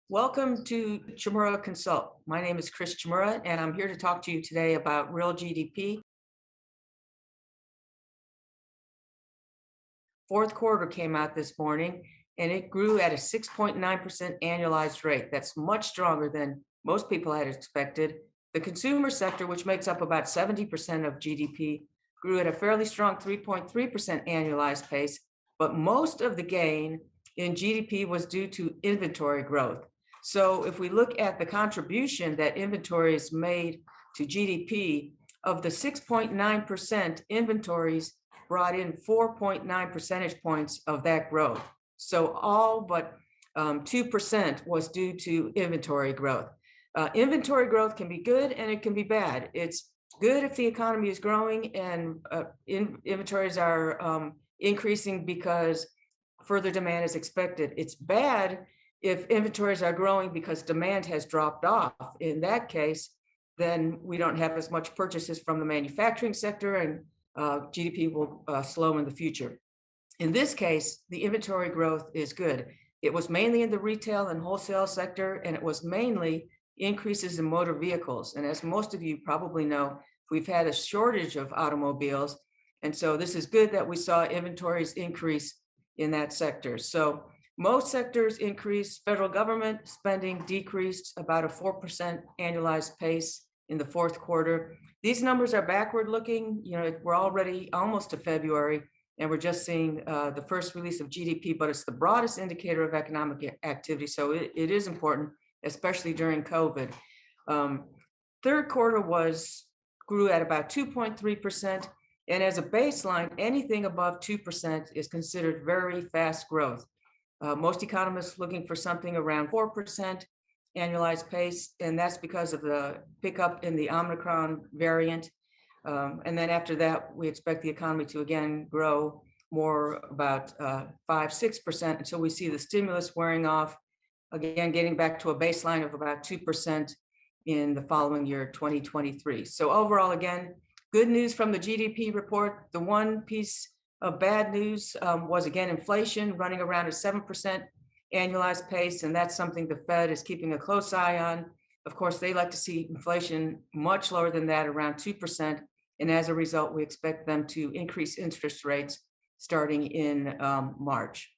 Welcome to Chumra Consult. My name is Chmura, and I'm here to talk to you today about real GDP. Fourth quarter came out this morning, and it grew at a 6.9% annualized rate. That's much stronger than most people had expected. The consumer sector, which makes up about 70% of GDP, grew at a fairly strong 3.3% annualized pace, but most of the gain in GDP was due to inventory growth. So if we look at the contribution that inventories made to GDP, of the 6.9%, inventories brought in 4.9 percentage points of that growth. So all but 2% was due to inventory growth. Inventory growth can be good and it can be bad. It's good if the economy is growing and inventories are increasing because further demand is expected. It's bad if inventories are growing because demand has dropped off. In that case, then we don't have as much purchases from the manufacturing sector, and GDP will slow in the future. In this case, the inventory growth is good. It was mainly in the retail and wholesale sector, and it was mainly increases in motor vehicles. And as most of you probably know, we've had a shortage of automobiles. And so this is good that we saw inventories increase in that sector. So most sectors increased. Federal government spending decreased about a 4% annualized pace in the fourth quarter. These numbers are backward looking. We're already almost to February, and we're just seeing the first release of GDP, but it's the broadest indicator of economic activity. So it is important, especially during COVID. Third quarter grew at about 2.3%. And as a baseline, anything above 2% is considered very fast growth. Most economists looking for something around 4% annualized pace, and that's because of the pickup in the Omicron variant. And then after that, we expect the economy to again grow more about 5-6% until we see the stimulus wearing off, again getting back to a baseline of about 2% in the following year, 2023. So overall, again, good news from the GDP report. The one piece of bad news was, again, inflation running around a 7% annualized pace, and that's something the Fed is keeping a close eye on. Of course, they like to see inflation much lower than that, around 2%, and as a result, we expect them to increase interest rates starting in March.